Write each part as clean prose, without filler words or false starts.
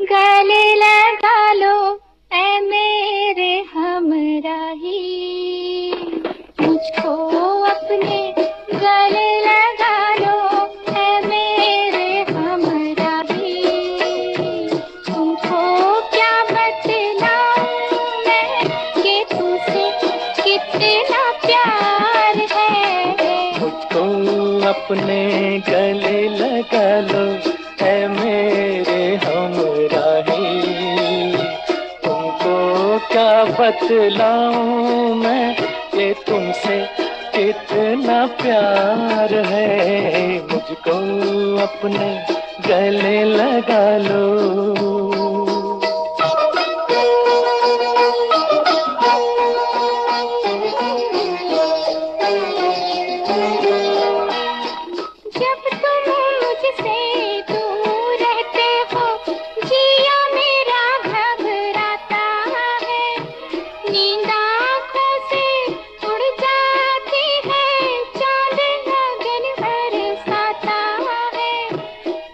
गले लगा लो ऐ मेरे हमराही, मुझको अपने गले लगा लो ऐ मेरे हमराही। तुमको क्या बतलाऊं मैं कि तुझसे कितना प्यार है। मुझको अपने गले लगा लो ऐ मेरे हमराही। तुमको क्या बतलाऊं मैं कि तुमसे कितना प्यार है। मुझको अपने गले लगा लो। जब तुम मुझसे दूर रहते हो, जिया मेरा घबराता है। नींद आँखों से उड़ जाती है, चाँद लगन बरसाता है।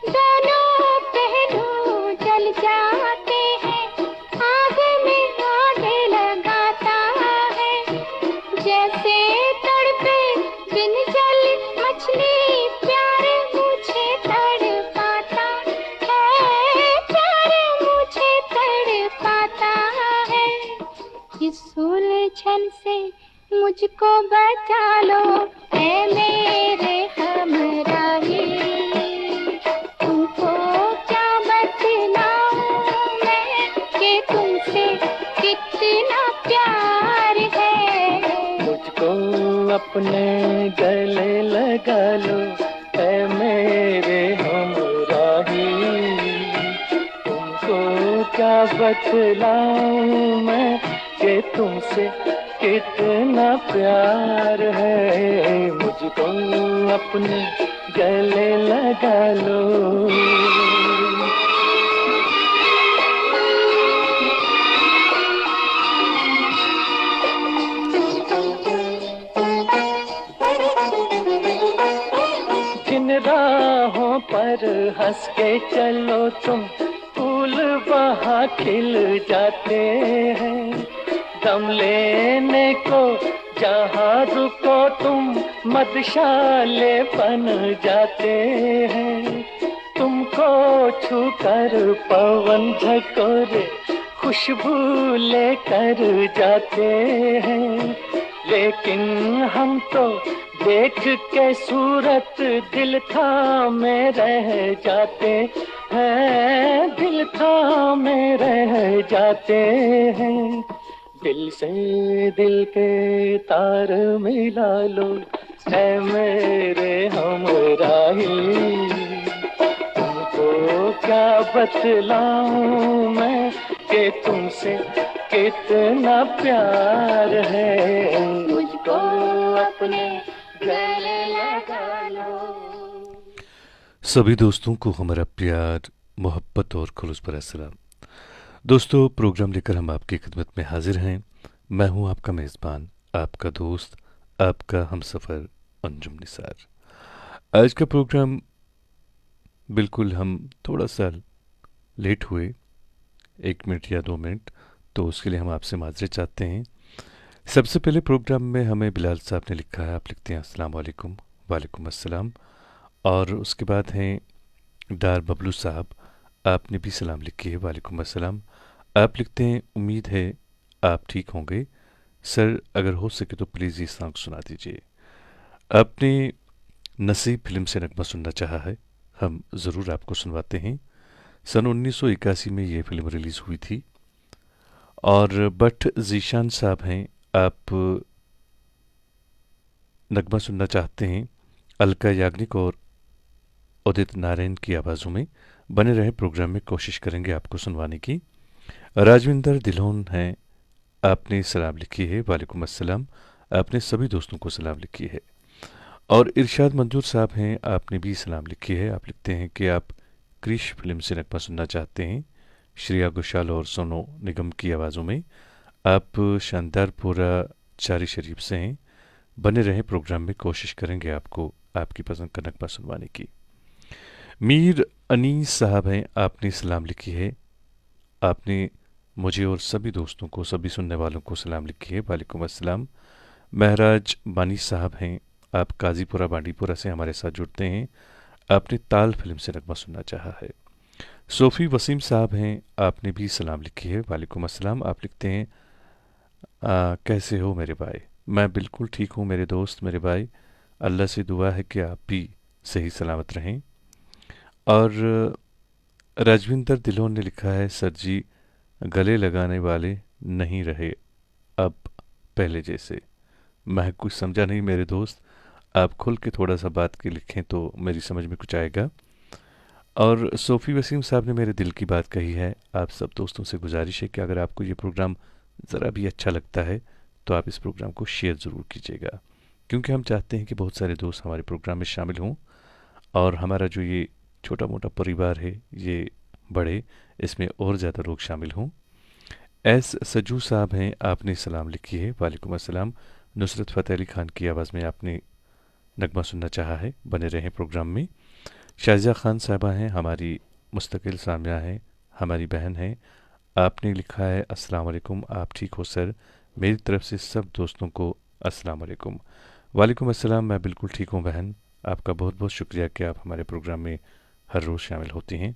दोनों पहलू जल जाते हैं, आग में आग लगाता है। जैसे तड़पे बिन जल मछली, प्यार मुझे तड़पाता है, प्यार मुझे तड़पाता है। इस उलझन से मुझको बचा लो ऐ मेरे हमराही। तुमको क्या बतलाऊं मैं कि तुमसे कितना प्यार है। मुझको अपने गले लगा लो ऐ मेरे हमराही। तुमको क्या बतलाऊं मैं कि तुमसे कितना प्यार है। मुझको अपने गले लगा लो। जिन राहों पर हंस के चलो तुम, फूल वहाँ खिल जाते हैं। दम लेने को जहाँ रुको तुम, मधुशाले बन जाते हैं। तुमको छूकर पवन झकोरे खुशबू लेकर जाते हैं। लेकिन हम तो देख के सूरत दिल थामे रह जाते हैं, दिल थामे रह जाते हैं। दिल से दिल के तार मिला लो ऐ मेरे हमराही। तुमको क्या बतलाऊं मैं कि तुमसे कितना प्यार है। मुझको अपने गले लगा लो। सभी दोस्तों को हमारा प्यार, मोहब्बत और खुलूस भरा सलाम। दोस्तों, प्रोग्राम लेकर हम आपकी खिदमत में हाजिर हैं। मैं हूं आपका मेज़बान, आपका दोस्त, आपका हमसफ़र अंजुम निसार। आज का प्रोग्राम बिल्कुल हम थोड़ा सा लेट हुए, 1 मिनट या 2 मिनट, तो उसके लिए हम आपसे माजरे चाहते हैं। सबसे पहले प्रोग्राम में हमें बिलाल साहब ने लिखा है, आप लिखते हैं अस्सलाम वालेकुम। वालेकुम अस्सलाम। और उसके बाद हैं डार बबलू साहब, आपने भी सलाम लिखी है, वालेकुम अस्सलाम। आप लिखते हैं उम्मीद है आप ठीक होंगे सर, अगर हो सके तो प्लीज़ ये सॉन्ग सुना दीजिए। आपने नसीब फिल्म से नगमा सुनना चाहा है, हम ज़रूर आपको सुनवाते हैं। सन 1981 में ये फिल्म रिलीज़ हुई थी। और बट जीशान साहब हैं, आप नगमा सुनना चाहते हैं अलका याग्निक और उदित नारायण की आवाज़ों में। बने रहे प्रोग्राम में, कोशिश करेंगे आपको सुनवाने की। राजविंदर दिलोन हैं, आपने सलाम लिखी है, वालेकुम अस्सलाम। आपने सभी दोस्तों को सलाम लिखी है। और इरशाद मंजूर साहब हैं, आपने भी सलाम लिखी है। आप लिखते हैं कि आप क्रिश फिल्म से नगमा सुनना चाहते हैं, श्रेया घोषाल और सोनू निगम की आवाज़ों में। आप शानदारपुरा चारी शरीफ से हैं। बने रहे प्रोग्राम में, कोशिश करेंगे आपको आपकी पसंद का नगमा सुनवाने की। मीर अनीस साहब हैं, आपने सलाम लिखी है, आपने मुझे और सभी दोस्तों को, सभी सुनने वालों को सलाम लिखी है। वालेकुम अस्सलाम। महराज बानी साहब हैं, आप काजीपुरा बांडीपुरा से हमारे साथ जुड़ते हैं। आपने ताल फिल्म से नगमा सुनना चाहा है। सोफ़ी वसीम साहब हैं, आपने भी सलाम लिखी है। वालेकुम अस्सलाम। आप लिखते हैं कैसे हो मेरे भाई। मैं बिल्कुल ठीक हूँ मेरे दोस्त, मेरे भाई। अल्लाह से दुआ है कि आप भी सही सलामत रहें। और राजविंदर दिलोन ने लिखा है, सर जी गले लगाने वाले नहीं रहे अब पहले जैसे। मैं कुछ समझा नहीं मेरे दोस्त, आप खुल के थोड़ा सा बात के लिखें तो मेरी समझ में कुछ आएगा। और सोफ़ी वसीम साहब ने मेरे दिल की बात कही है। आप सब दोस्तों से गुजारिश है कि अगर आपको ये प्रोग्राम ज़रा भी अच्छा लगता है तो आप इस प्रोग्राम को शेयर ज़रूर कीजिएगा, क्योंकि हम चाहते हैं कि बहुत सारे दोस्त हमारे प्रोग्राम में शामिल हों और हमारा जो ये छोटा मोटा परिवार है ये बढ़े, इसमें और ज़्यादा लोग शामिल हों। एस सजू साहब हैं, आपने सलाम लिखी है। वालेकुम अस्सलाम। नुसरत फ़तेह अली खान की आवाज़ में आपने नगमा सुनना चाहा है, बने रहें प्रोग्राम में। शाजिया खान साहबा हैं, हमारी मुस्तकिल सामिया हैं, हमारी बहन हैं। आपने लिखा है, अस्सलाम वालेकुम, आप ठीक हो सर? मेरी तरफ से सब दोस्तों को अस्सलाम वालेकुम। वालेकुम अस्सलाम, मैं बिल्कुल ठीक हूँ बहन। आपका बहुत बहुत शुक्रिया कि आप हमारे प्रोग्राम में हर रोज़ शामिल होती हैं।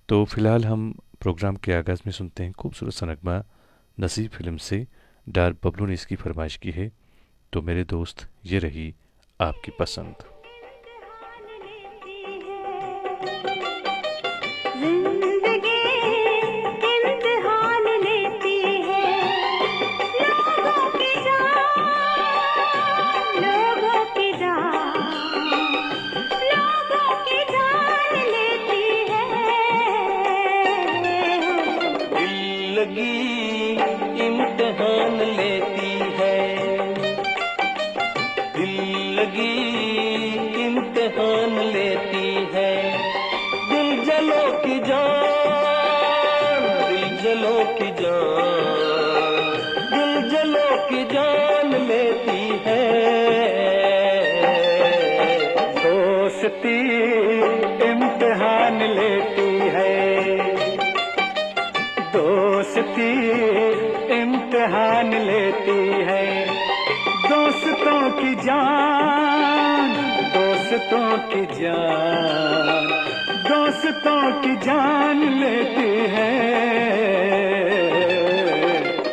तो फ़िलहाल हम प्रोग्राम के आगाज़ में सुनते हैं खूबसूरत सा नगमा नसीब फिल्म से। डार बबलू ने इसकी फरमाइश की है, तो मेरे दोस्त ये रही आपकी पसंद। जिंदगी इम्तिहान लेती है, लोगों की जान, लोगों की जान, लोगों की जान लेती है। दिल लगी इम्तिहान लेती है, दिल लगी इम्तिहान लेती है। दिल जलो की जान, दिल जलो की जान, दिल जलो की जान लेती है। दोस्ती इम्तिहान लेती है, दोस्ती इम्तिहान लेती है। दोस्तों की जान, दोस्तों की जान, दोस्तों की जान लेती है।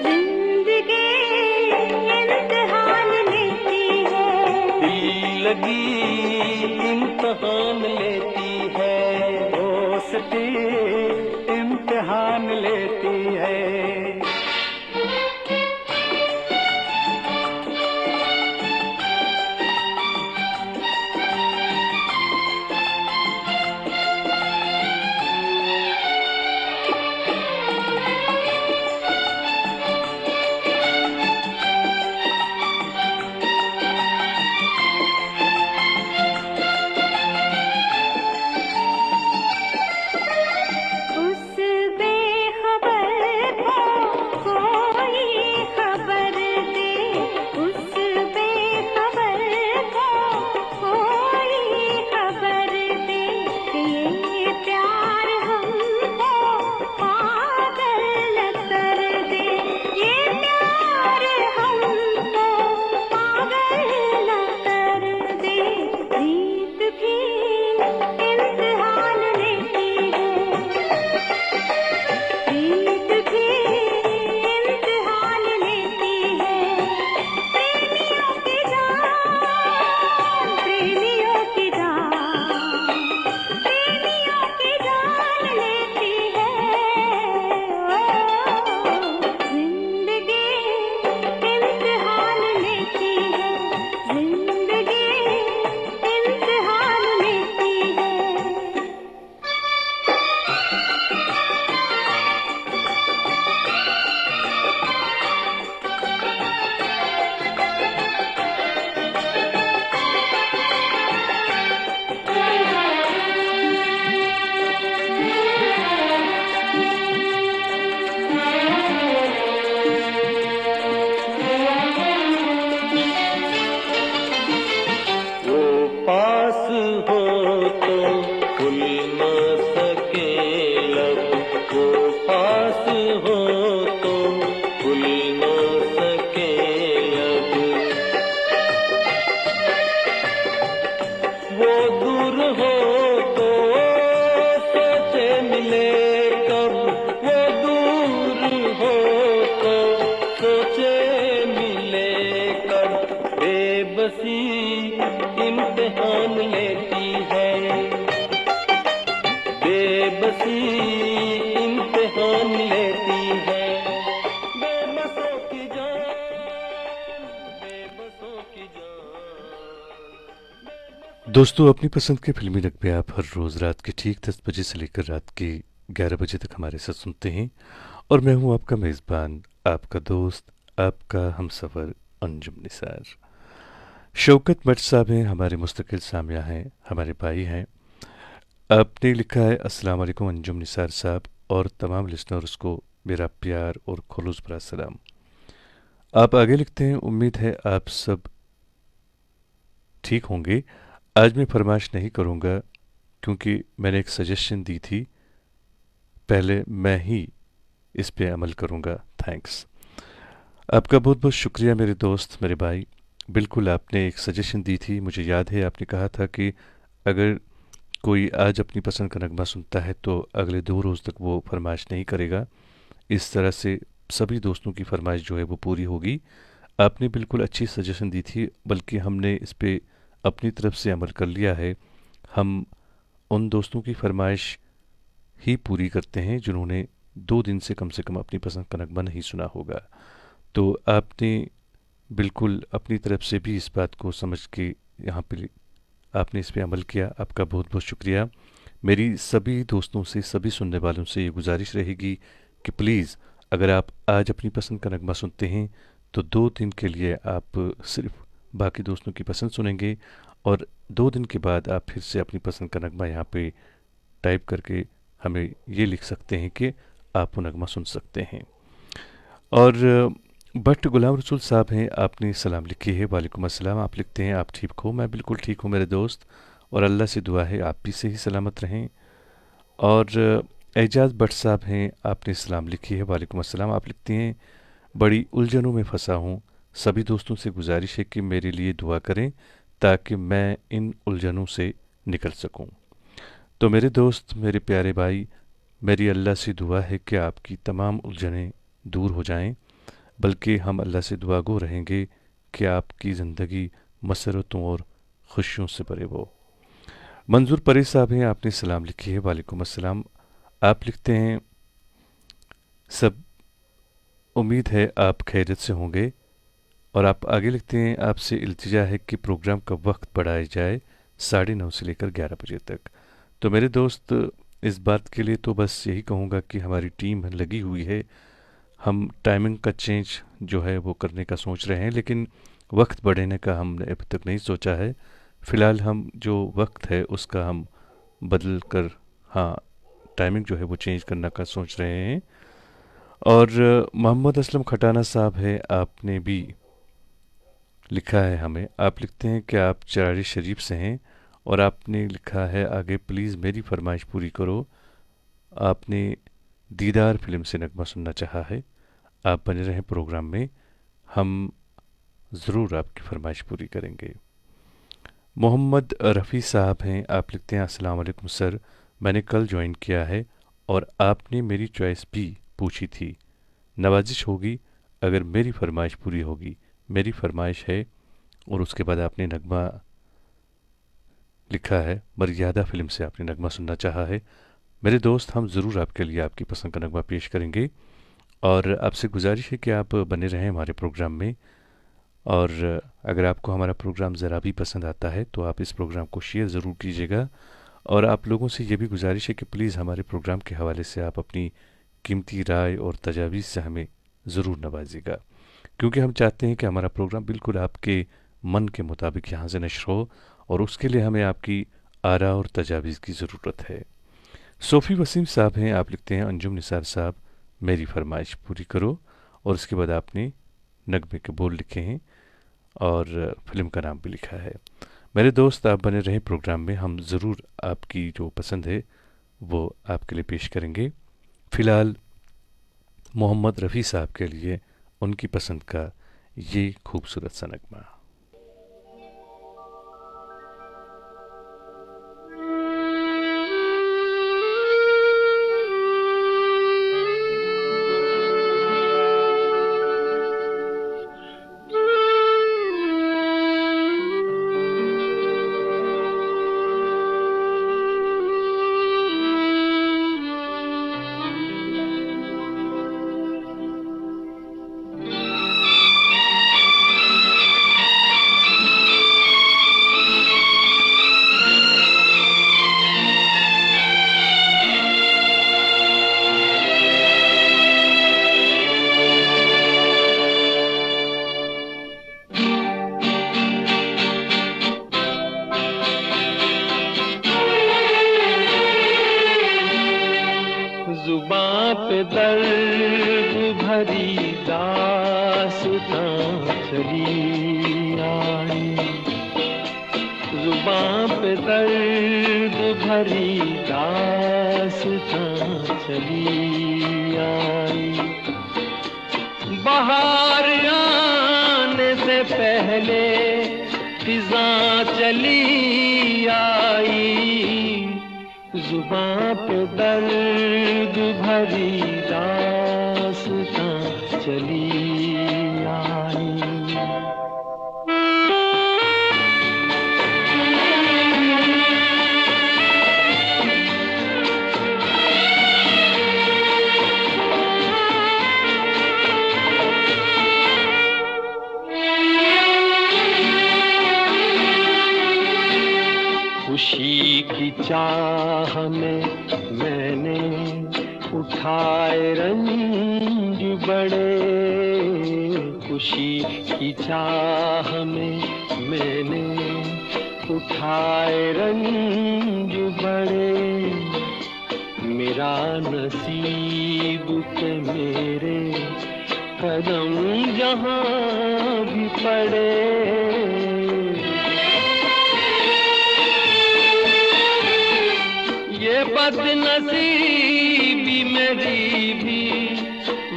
जिंदगी इम्तिहान लेती है, दिल लगी इम्तिहान लेती है, दोस्ती इम्तिहान लेती है। दोस्तों, अपनी पसंद के फिल्मी नगमे आप हर रोज़ रात के ठीक 10 बजे से लेकर रात के 11 बजे तक हमारे साथ सुनते हैं। और मैं हूं आपका मेज़बान, आपका दोस्त, आपका हमसफ़र अंजुम निसार। शौकत मट साहब हैं, हमारे मुस्तकिल सामिया हैं, हमारे भाई हैं। आपने लिखा है, अस्सलाम वालेकुम अंजुम निसार साहब और तमाम लिसनर्स को मेरा प्यार और खुलूस भरा सलाम। आप आगे लिखते हैं, उम्मीद है आप सब ठीक होंगे। आज मैं फरमाइश नहीं करूँगा क्योंकि मैंने एक सजेशन दी थी, पहले मैं ही इस पे अमल करूँगा। थैंक्स। आपका बहुत बहुत शुक्रिया मेरे दोस्त, मेरे भाई। बिल्कुल आपने एक सजेशन दी थी, मुझे याद है आपने कहा था कि अगर कोई आज अपनी पसंद का नगमा सुनता है तो अगले 2 रोज़ तक वो फरमाइश नहीं करेगा। इस तरह से सभी दोस्तों की फरमाइश जो है वो पूरी होगी। आपने बिल्कुल अच्छी सजेशन दी थी, बल्कि हमने इस पे अपनी तरफ से अमल कर लिया है। हम उन दोस्तों की फरमाइश ही पूरी करते हैं जिन्होंने 2 दिन से कम अपनी पसंद का नगमा नहीं सुना होगा। तो आपने बिल्कुल अपनी तरफ से भी इस बात को समझ के यहाँ पे आपने इस पे अमल किया। आपका बहुत बहुत शुक्रिया। मेरी सभी दोस्तों से, सभी सुनने वालों से ये गुजारिश रहेगी कि प्लीज़ अगर आप आज अपनी पसंद का नगमा सुनते हैं तो 2 दिन के लिए आप सिर्फ बाकी दोस्तों की पसंद सुनेंगे और 2 दिन के बाद आप फिर से अपनी पसंद का नगमा यहाँ पे टाइप करके हमें ये लिख सकते हैं कि आप वो नगमा सुन सकते हैं। और भट्ट गुलाम रसूल साहब हैं, आपने सलाम लिखी है। वालेकुम अस्सलाम। आप लिखते हैं, आप ठीक हो? मैं बिल्कुल ठीक हूँ मेरे दोस्त, और अल्लाह से दुआ है आप भी सही सलामत रहें। और एजाज भट्ट साहब हैं, आपने सलाम लिखी है। वालेकुम अस्सलाम। आप लिखते हैं, बड़ी उलझनों में फंसा हूँ, सभी दोस्तों से गुजारिश है कि मेरे लिए दुआ करें ताकि मैं इन उलझनों से निकल सकूं। तो मेरे दोस्त, मेरे प्यारे भाई, मेरी अल्लाह से दुआ है कि आपकी तमाम उलझनें दूर हो जाएं, बल्कि हम अल्लाह से दुआ गो रहेंगे कि आपकी ज़िंदगी मसरतों और खुशियों से भरे हो। मंजूर परेश साहब हैं, आपने सलाम लिखी है। वालेकुम अस्सलाम। आप लिखते हैं, सब उम्मीद है आप खैरियत से होंगे। और आप आगे लिखते हैं, आपसे इल्तिजा है कि प्रोग्राम का वक्त बढ़ाया जाए 9:30 से लेकर 11 बजे तक। तो मेरे दोस्त, इस बात के लिए तो बस यही कहूँगा कि हमारी टीम लगी हुई है। हम टाइमिंग का चेंज जो है वो करने का सोच रहे हैं, लेकिन वक्त बढ़ाने का हमने अभी तक नहीं सोचा है। फ़िलहाल हम जो वक्त है उसका हम बदल कर, हाँ, टाइमिंग जो है वो चेंज करने का सोच रहे हैं। और मोहम्मद असलम खटाना साहब है, आपने भी लिखा है हमें। आप लिखते हैं कि आप चरारी शरीफ से हैं और आपने लिखा है आगे, प्लीज़ मेरी फरमाइश पूरी करो। आपने दीदार फिल्म से नगमा सुनना चाहा है। आप बने रहें प्रोग्राम में, हम ज़रूर आपकी फरमाइश पूरी करेंगे। मोहम्मद रफ़ी साहब हैं, आप लिखते हैं, अस्सलाम वालेकुम सर, मैंने कल ज्वाइन किया है और आपने मेरी चॉइस भी पूछी थी। नवाजिश होगी अगर मेरी फरमाइश पूरी होगी। मेरी फरमाइश है, और उसके बाद आपने नगमा लिखा है, मर्यादा फिल्म से आपने नगमा सुनना चाहा है। मेरे दोस्त, हम ज़रूर आपके लिए आपकी पसंद का नगमा पेश करेंगे और आपसे गुजारिश है कि आप बने रहें हमारे प्रोग्राम में। और अगर आपको हमारा प्रोग्राम ज़रा भी पसंद आता है तो आप इस प्रोग्राम को शेयर ज़रूर कीजिएगा। और आप लोगों से ये भी गुजारिश है कि प्लीज़ हमारे प्रोग्राम के हवाले से आप अपनी कीमती राय और तजावीज़ से हमें ज़रूर नवाजिएगा, क्योंकि हम चाहते हैं कि हमारा प्रोग्राम बिल्कुल आपके मन के मुताबिक यहाँ से नश्र हो, और उसके लिए हमें आपकी आरा और तजावीज़ की ज़रूरत है। सोफ़ी वसीम साहब हैं, आप लिखते हैं, अंजुम निसार साहब मेरी फरमाइश पूरी करो। और उसके बाद आपने नगमे के बोल लिखे हैं और फिल्म का नाम भी लिखा है। मेरे दोस्त, आप बने रहें प्रोग्राम में, हम ज़रूर आपकी जो पसंद है वो आपके लिए पेश करेंगे। फ़िलहाल मोहम्मद रफ़ी साहब के लिए उनकी पसंद का ये खूबसूरत सा नगमा। पे दर्द भरी दास्तां चली आई, जुबां पे दर्द भरी दास्तां चली आई। बहार आने से पहले फिजां चली आई, जुबां पे दर्द भरी दास्तां चली आई। खुशी की चाह में मैंने उठाए रंज बड़े, खुशी की चाह में मैंने उठाए रंज बड़े। मेरा नसीब के मेरे कदम जहाँ भी पड़े, ये बदनसीबी मेरी भी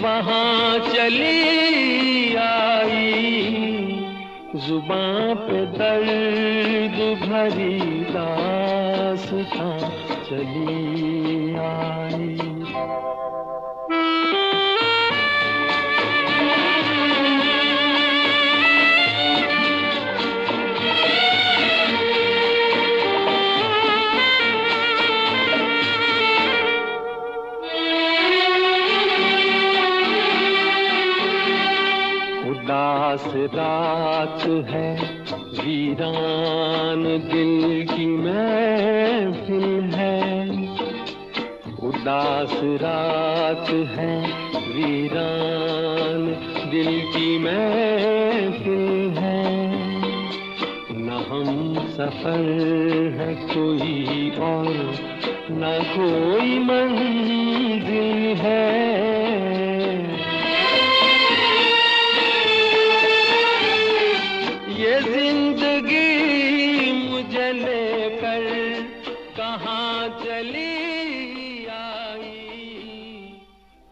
वहाँ चली आई, जुबां पे दर्द भरी दास्तां चली आई। उदास रात है, वीरान दिल की महफिल है, उदास रात है, वीरान दिल की महफिल है। न हम सफर है कोई और न कोई मंजिल है, ये जिंदगी मुझे लेकर कहाँ चली आई,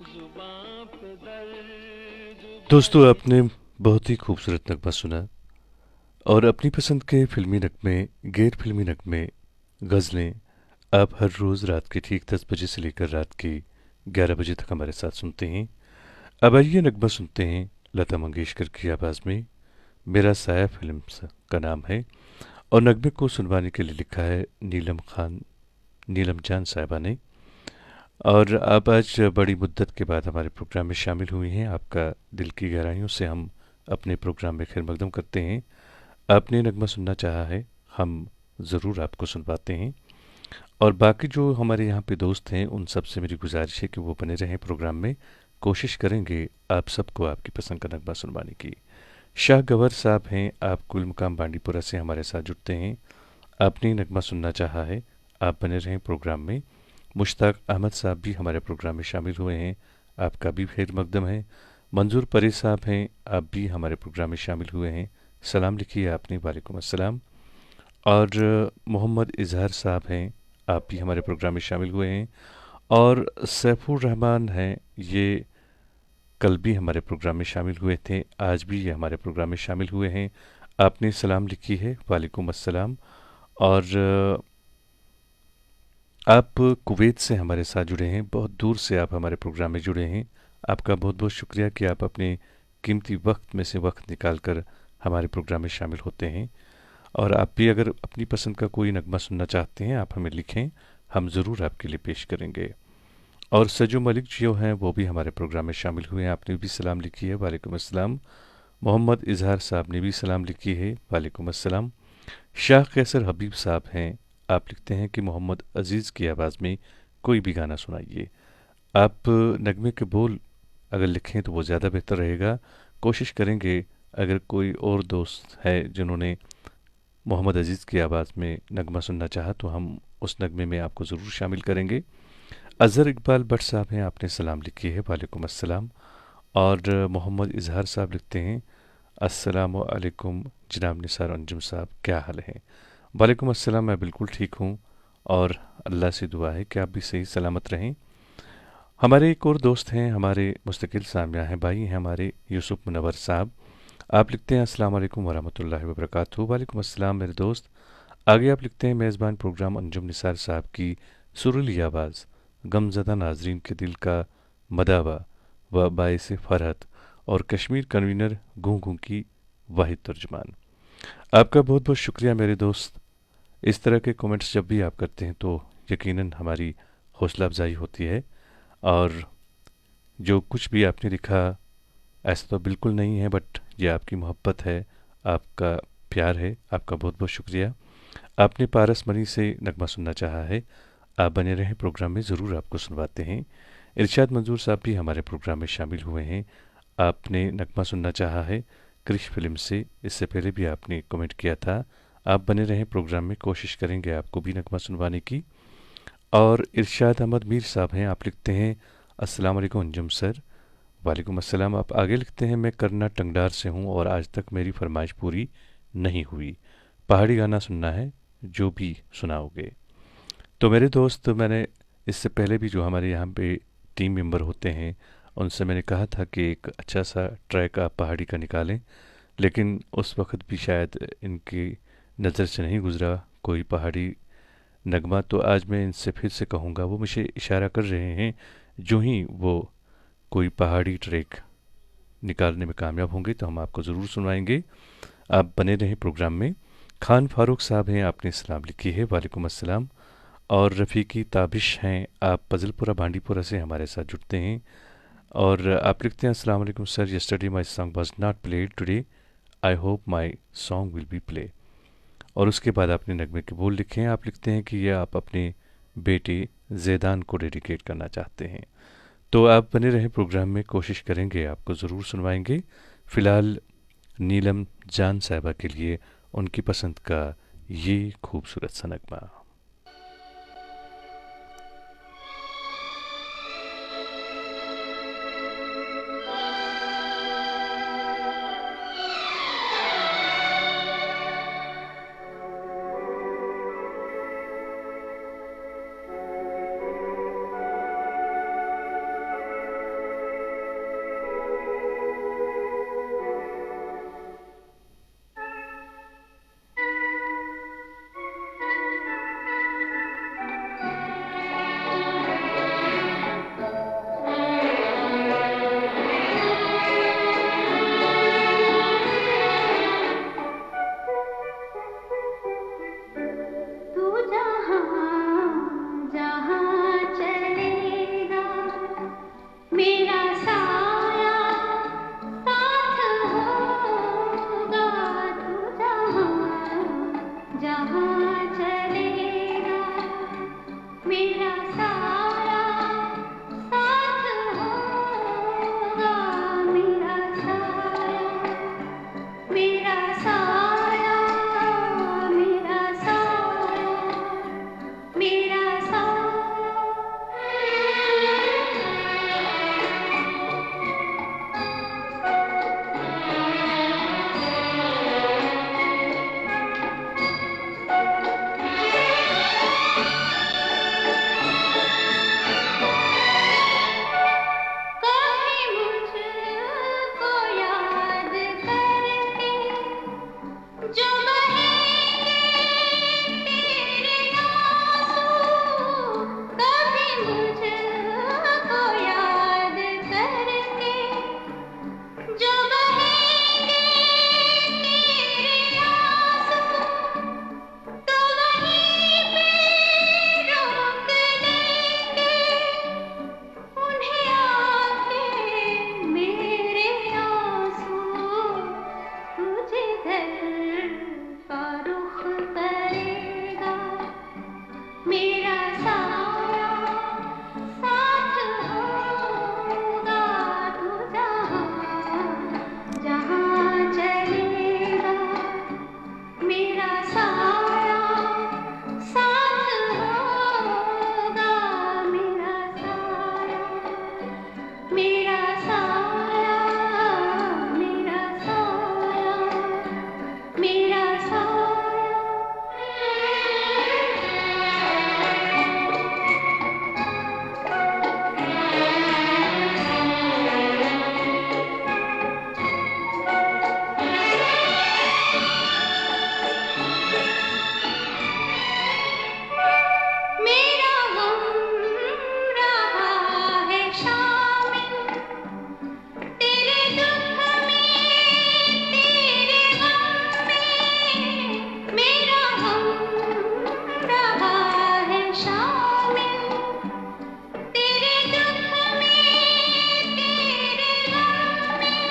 जुबां पे दर्द। दोस्तों, आपने बहुत ही खूबसूरत नगमा सुना और अपनी पसंद के फिल्मी नगमे, गैर फिल्मी नगमे, गज़लें आप हर रोज़ रात के ठीक 10 बजे से लेकर रात के 11 बजे तक हमारे साथ सुनते हैं। अब आइए नगमा सुनते हैं लता मंगेशकर की आवाज़ में। मेरा साया फिल्म का नाम है और नगमे को सुनवाने के लिए लिखा है नीलम जान साहिबा ने। और आप आज बड़ी मुद्दत के बाद हमारे प्रोग्राम में शामिल हुई हैं। आपका दिल की गहराइयों से हम अपने प्रोग्राम में खैर मकदम करते हैं। आपने नगमा सुनना चाहा है, हम ज़रूर आपको सुनवाते हैं। और बाकी जो हमारे यहाँ पे दोस्त हैं उन सब से मेरी गुजारिश है कि वो बने रहें प्रोग्राम में। कोशिश करेंगे आप सबको आपकी पसंद का नगमा सुनवाने की। शाह गवर साहब हैं, आप गुलमुकाम बांडीपुरा से हमारे साथ जुड़ते हैं। आपने नगमा सुनना चाहा है, आप बने रहें प्रोग्राम में। मुश्ताक अहमद साहब भी हमारे प्रोग्राम में शामिल हुए हैं, आपका भी खैर मकदम है। मंजूर परी साहब हैं, आप भी हमारे प्रोग्राम में शामिल हुए हैं, सलाम लिखिए आपने, वालेकुम अस्सलाम। और मोहम्मद इजहार साहब हैं, आप भी हमारे प्रोग्राम में शामिल हुए हैं। और सैफुर रहमान हैं, ये कल भी हमारे प्रोग्राम में शामिल हुए थे, आज भी ये हमारे प्रोग्राम में शामिल हुए हैं। आपने सलाम लिखी है, वालेकुम अस्सलाम। और आप कुवैत से हमारे साथ जुड़े हैं, बहुत दूर से आप हमारे प्रोग्राम में जुड़े हैं। आपका बहुत बहुत शुक्रिया कि आप अपने कीमती वक्त में से वक्त निकाल कर हमारे प्रोग्राम में शामिल होते हैं। और आप भी अगर अपनी पसंद का कोई नगमा सुनना चाहते हैं, आप हमें लिखें, हम ज़रूर आपके लिए पेश करेंगे। और सजू मलिक जो हैं वो भी हमारे प्रोग्राम में शामिल हुए हैं, आपने भी सलाम लिखी है, वालेकुम अस्सलाम। मोहम्मद इजहार साहब ने भी सलाम लिखी है, वालेकुम अस्सलाम। शाह कैसर हबीब साहब हैं, आप लिखते हैं कि मोहम्मद अजीज़ की आवाज़ में कोई भी गाना सुनाइए। आप नगमे के बोल अगर लिखें तो वो ज़्यादा बेहतर रहेगा। कोशिश करेंगे अगर कोई और दोस्त है जिन्होंने मोहम्मद अजीज़ की आवाज़ में नगमा सुनना चाहा तो हम उस नगमे में आपको ज़रूर शामिल करेंगे। अज़हर इकबाल भट्ट साहब हैं, आपने सलाम लिखी है, वालेकुम अस्सलाम। और मोहम्मद इजहार साहब लिखते हैं, अस्सलामु अलैकुम जनाब निसार अंजुम साहब, क्या हाल है? वालेकुम अस्सलाम, मैं बिल्कुल ठीक हूँ और अल्लाह से दुआ है कि आप भी सही सलामत रहें। हमारे एक और दोस्त हैं, हमारे मुस्तकिल सामिया हैं, भाई हैं हमारे, यूसुफ मुनव्वर साहब। आप लिखते हैं अस्सलाम वालेकुम वरहमतुल्लाहि वबरकातुहू। वालेकुम अस्सलाम मेरे दोस्त। आगे आप लिखते हैं, मेज़बान प्रोग्राम अंजुम निसार साहब की सुरीली आवाज़ गमज़दा नाजरीन के दिल का मदावा व बायस फ़रहत, और कश्मीर कन्वीनर गूं गूं की वाहिद तर्जुमान। आपका बहुत बहुत शुक्रिया मेरे दोस्त। इस तरह के कमेंट्स जब भी आप करते हैं तो यकीनन हमारी हौसला अफजाई होती है। और जो कुछ भी आपने लिखा ऐसा तो बिल्कुल नहीं है, बट ये आपकी मोहब्बत है, आपका प्यार है। आपका बहुत बहुत शुक्रिया। आपने पारस मनी से नगमा सुनना चाहा है, आप बने रहें, प्रोग्राम में ज़रूर आपको सुनवाते हैं। इरशाद मंजूर साहब भी हमारे प्रोग्राम में शामिल हुए हैं, आपने नगमा सुनना चाहा है क्रिश फिल्म से, इससे पहले भी आपने कमेंट किया था। आप बने रहें प्रोग्राम में, कोशिश करेंगे आपको भी नगमा सुनवाने की। और इरशाद अहमद मीर साहब हैं, आप लिखते हैं अस्सलाम वालेकुम अंजुम सर। वालेकुम अस्सलाम। आप आगे लिखते हैं, मैं करना टंगडार से हूँ और आज तक मेरी फरमाइश पूरी नहीं हुई, पहाड़ी गाना सुनना है, जो भी सुनाओगे। तो मेरे दोस्त, मैंने इससे पहले भी जो हमारे यहाँ पे टीम मेंबर होते हैं उनसे मैंने कहा था कि एक अच्छा सा ट्रैक आप पहाड़ी का निकालें, लेकिन उस वक्त भी शायद इनकी नज़र से नहीं गुज़रा कोई पहाड़ी नगमा। तो आज मैं इनसे फिर से कहूँगा, वो मुझे इशारा कर रहे हैं, जो ही वो कोई पहाड़ी ट्रैक निकालने में कामयाब होंगे तो हम आपको ज़रूर सुनवाएंगे। आप बने रहें प्रोग्राम में। खान फारूक साहब हैं, आपने सलाम लिखी है, वालेकुम अस्सलाम। और रफ़ीकी ताबिश हैं, आप पजलपुरा बांडीपुरा से हमारे साथ जुड़ते हैं। और आप लिखते हैं अस्सलाम वालेकुम sir, yesterday my song was not played today, I hope my song will be play. और उसके बाद आपने नगमे के बोल लिखे हैं, आप लिखते हैं कि यह आप अपने बेटे जैदान को डेडिकेट करना चाहते हैं। तो आप बने रहें प्रोग्राम में, कोशिश करेंगे आपको ज़रूर सुनवाएंगे। फ़िलहाल नीलम जान साहिबा के लिए उनकी पसंद का ये खूबसूरत सा नगमा। मेरा साया मेरा साया मेरा साया मेरा गम रहा है शामिल तेरे दुख में तेरे गम में मेरा गम रहा है शामिल तेरे दुख में तेरे गम में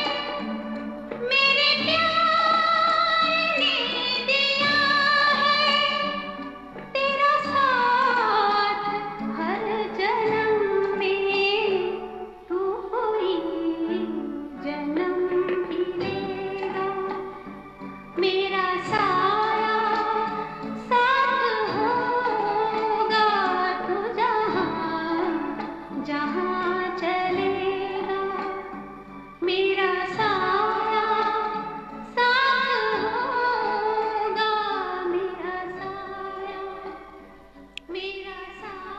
मेरे प्यार ने दिया है तेरा साथ हर जन्म में तू कोई जन्म भी लेगा मेरा साया साथ होगा तू जहाँ जहाँ चलेगा मेरा साया साथ होगा मेरा साया मेरा साया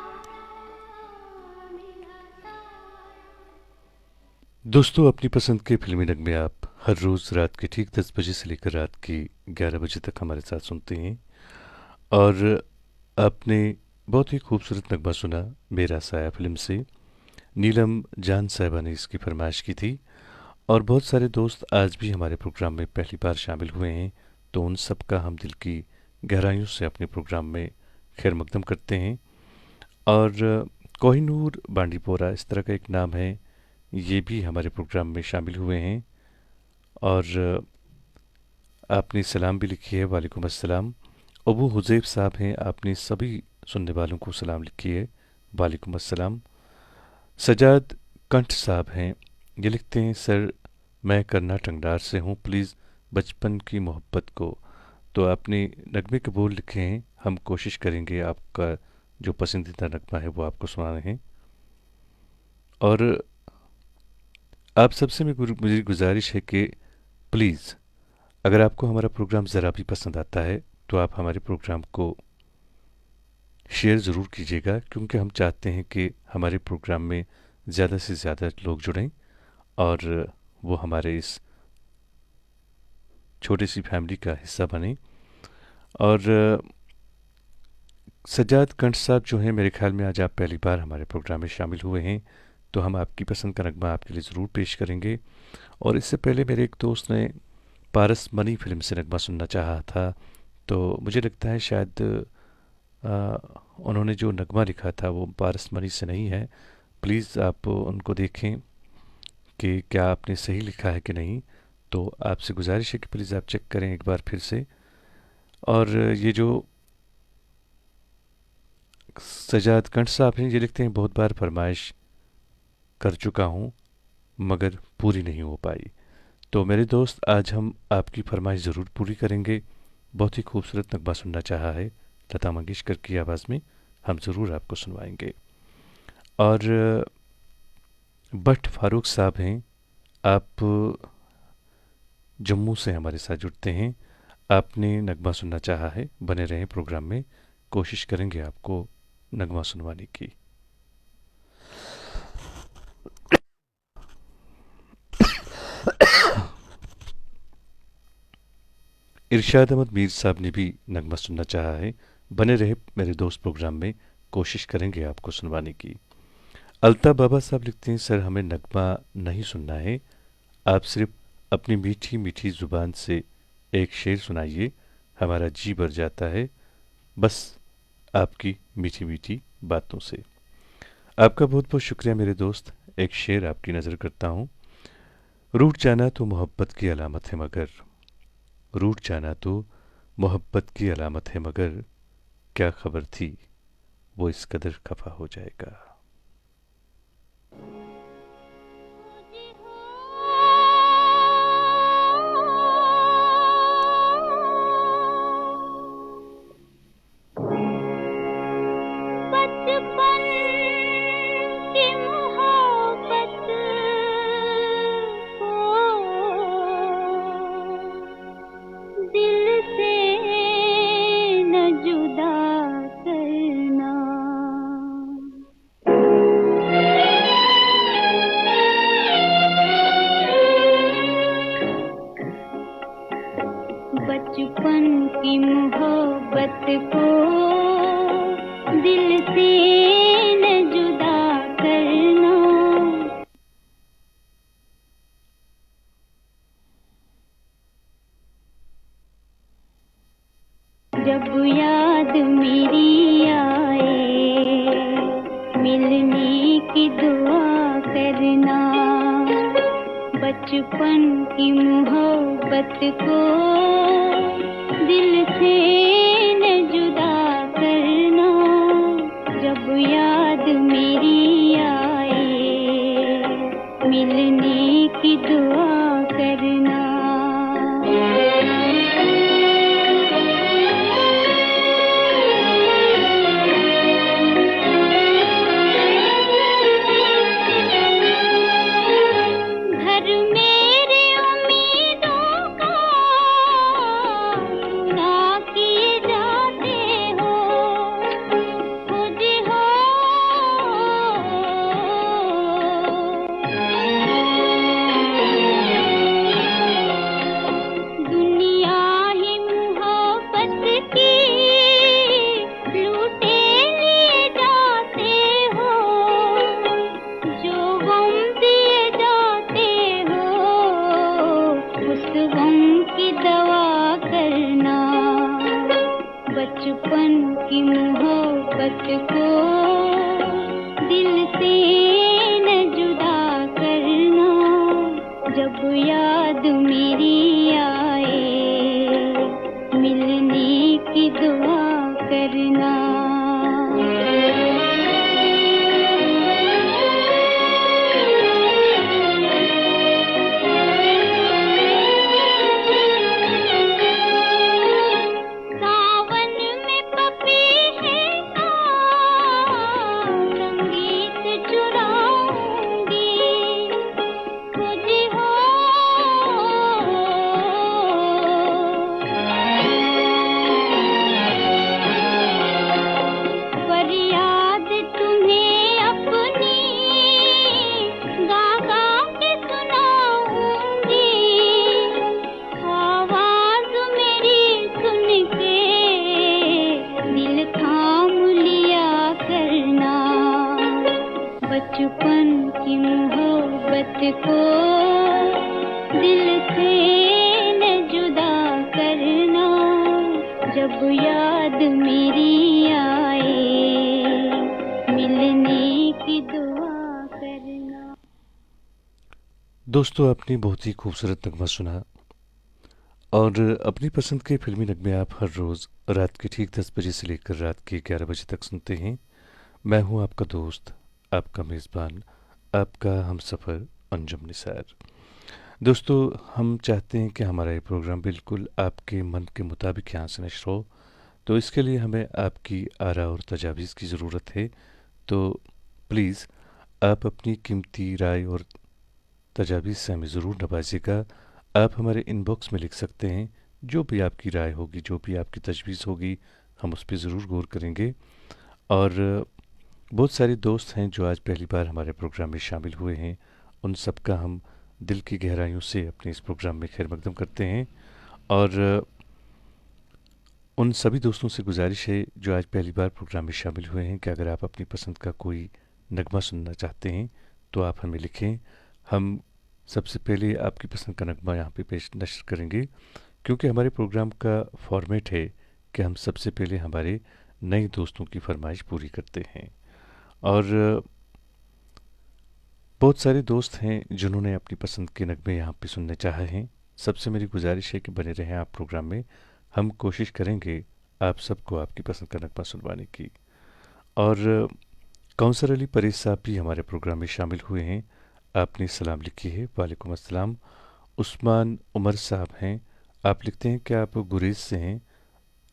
मेरा साया दोस्तों, अपनी पसंद के फिल्मी नगमे आप हर रोज़ रात के ठीक 10 बजे से लेकर रात के 11 बजे तक हमारे साथ सुनते हैं। और आपने बहुत ही खूबसूरत नगमा सुना मेरा साया फिल्म से। नीलम जान साहिबा ने इसकी फरमाइश की थी। और बहुत सारे दोस्त आज भी हमारे प्रोग्राम में पहली बार शामिल हुए हैं, तो उन सब का हम दिल की गहराइयों से अपने प्रोग्राम में खैर मकदम करते हैं। और कोहिनूर बांडीपोरा इस तरह का एक नाम है, ये भी हमारे प्रोग्राम में शामिल हुए हैं। और आपने सलाम भी लिखी है, वालेकुम अस्सलाम। अबू हुज़ैफ साहब हैं, आपने सभी सुनने वालों को सलाम लिखी है, वालेकुम अस्सलाम। सजाद कंठ साहब हैं, ये लिखते हैं सर मैं करना टंगडार से हूँ, प्लीज़ बचपन की मोहब्बत को। तो आपने नगमे के बोल लिखे हैं, हम कोशिश करेंगे आपका जो पसंदीदा नगमा है वो आपको सुनाने हैं। और आप सबसे मुझे गुजारिश है कि प्लीज़ अगर आपको हमारा प्रोग्राम ज़रा भी पसंद आता है तो आप हमारे प्रोग्राम को शेयर ज़रूर कीजिएगा, क्योंकि हम चाहते हैं कि हमारे प्रोग्राम में ज़्यादा से ज़्यादा लोग जुड़ें और वो हमारे इस छोटी सी फैमिली का हिस्सा बने। और सजाद कंठ साहब जो हैं, मेरे ख्याल में आज आप पहली बार हमारे प्रोग्राम में शामिल हुए हैं, तो हम आपकी पसंद का नगमा आपके लिए ज़रूर पेश करेंगे। और इससे पहले मेरे एक दोस्त ने पारस मनी फिल्म से नगमा सुनना चाहा था, तो मुझे लगता है शायद उन्होंने जो नगमा लिखा था वो पारस मनी से नहीं है। प्लीज़ आप उनको देखें कि क्या आपने सही लिखा है कि नहीं। तो आपसे गुजारिश है कि प्लीज़ आप चेक करें एक बार फिर से। और ये जो सजाद कंठ साहब हैं, ये लिखते हैं बहुत बार फरमाइश कर चुका हूँ मगर पूरी नहीं हो पाई। तो मेरे दोस्त आज हम आपकी फरमाइश ज़रूर पूरी करेंगे। बहुत ही खूबसूरत नगमा सुनना चाहा है लता मंगेशकर की आवाज़ में, हम ज़रूर आपको सुनवाएंगे। और भट्ट फारूक साहब हैं, आप जम्मू से हमारे साथ जुड़ते हैं, आपने नगमा सुनना चाहा है। बने रहें प्रोग्राम में, कोशिश करेंगे आपको नगमा सुनवाने की। इरशाद अहमद मीर साहब ने भी नगमा सुनना चाहा है। बने रहे मेरे दोस्त प्रोग्राम में, कोशिश करेंगे आपको सुनवाने की। अल्ताफ़ बाबा साहब लिखते हैं सर हमें नगमा नहीं सुनना है, आप सिर्फ अपनी मीठी मीठी ज़ुबान से एक शेर सुनाइए, हमारा जी भर जाता है बस आपकी मीठी मीठी बातों से। आपका बहुत बहुत शुक्रिया मेरे दोस्त। एक शेर आपकी नज़र करता हूँ। रूठ जाना तो मोहब्बत की अलामत है मगर, रूठ जाना तो मोहब्बत की अलामत है मगर, क्या खबर थी वो इस कदर खफा हो जाएगा। बचपन की मोहब्बत को दिल से न जुदा करना। जब याद मेरी आए मिलने की दुआ करना। बचपन की मोहब्बत को दिल से न जुदा करना। जब याद मेरी आए मिलने की दुआ करना। बचपन की मोहब्बत को दिल से न जुदा करना। जब याद मेरी आए मिलने की दुआ करना। बचपन की मोहब्बत को दिल से न जुदा करना। जब याद मेरी आए मिलने की दुआ करना। दोस्तों, आपने बहुत ही खूबसूरत नगमा सुना और अपनी पसंद के फिल्मी नगमे आप हर रोज़ रात के ठीक 10 बजे से लेकर रात के 11 बजे तक सुनते हैं। मैं हूं आपका दोस्त, आपका मेज़बान, आपका हमसफ़र अंजुम निसार। दोस्तों, हम चाहते हैं कि हमारा ये प्रोग्राम बिल्कुल आपके मन के मुताबिक यहाँ से नश्र हो, तो इसके लिए हमें आपकी आरा और तजावीज़ की ज़रूरत है। तो प्लीज़ आप अपनी कीमती राय और तजावीज़ से हमें ज़रूर नवाजिएगा। आप हमारे इनबॉक्स में लिख सकते हैं। जो भी आपकी राय होगी, जो भी आपकी तजवीज़ होगी, हम उस पर ज़रूर गौर करेंगे। और बहुत सारे दोस्त हैं जो आज पहली बार हमारे प्रोग्राम में शामिल हुए हैं। उन सब का हम दिल की गहराइयों से अपने इस प्रोग्राम में खैर मकदम करते हैं। और उन सभी दोस्तों से गुजारिश है जो आज पहली बार प्रोग्राम में शामिल हुए हैं कि अगर आप अपनी पसंद का कोई नगमा सुनना चाहते हैं तो आप हमें लिखें। हम सबसे पहले आपकी पसंद का नगमा यहाँ पे पेश नशर करेंगे, क्योंकि हमारे प्रोग्राम का फॉर्मेट है कि हम सबसे पहले हमारे नए दोस्तों की फरमाइश पूरी करते हैं। और बहुत सारे दोस्त हैं जिन्होंने अपनी पसंद के नगमे यहाँ पे सुनने चाहे हैं। सबसे मेरी गुजारिश है कि बने रहें आप प्रोग्राम में। हम कोशिश करेंगे आप सबको आपकी पसंद का नगमा सुनवाने की। और कौंसर अली परेश साहब भी हमारे प्रोग्राम में शामिल हुए हैं। आपने सलाम लिखी है। वालेकुम अस्सलाम। उस्मान उमर साहब हैं, आप लिखते हैं कि आप गुरेज से हैं,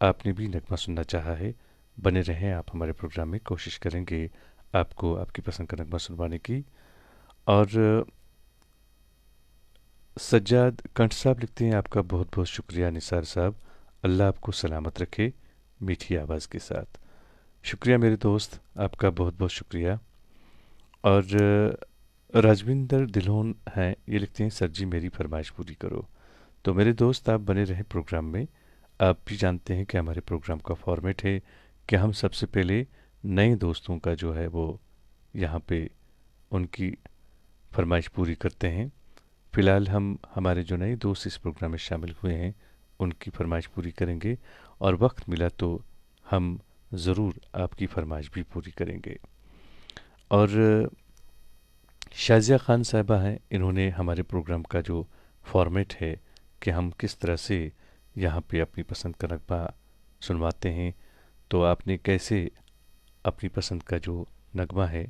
आपने भी नगमा सुनना चाहा है। बने रहें आप हमारे प्रोग्राम में, कोशिश करेंगे आपको आपकी पसंद का नगमा सुनवाने की। और सज्जाद कंठ साहब लिखते हैं, आपका बहुत बहुत शुक्रिया निसार साहब, अल्लाह आपको सलामत रखे मीठी आवाज़ के साथ। शुक्रिया मेरे दोस्त, आपका बहुत बहुत शुक्रिया। और राजविंदर दिलोन हैं, ये लिखते हैं, सर जी मेरी फरमाइश पूरी करो। तो मेरे दोस्त आप बने रहें प्रोग्राम में, आप भी जानते हैं कि हमारे प्रोग्राम का फॉर्मेट है कि हम सबसे पहले नए दोस्तों का जो है वो यहाँ पे उनकी फरमाइश पूरी करते हैं। फ़िलहाल हम हमारे जो नए दोस्त इस प्रोग्राम में शामिल हुए हैं उनकी फरमाइश पूरी करेंगे, और वक्त मिला तो हम ज़रूर आपकी फरमाइश भी पूरी करेंगे। और शाज़िया ख़ान साहिबा हैं, इन्होंने हमारे प्रोग्राम का जो फॉर्मेट है कि हम किस तरह से यहाँ पे अपनी पसंद का नगमा सुनवाते हैं, तो आपने कैसे अपनी पसंद का जो नगमा है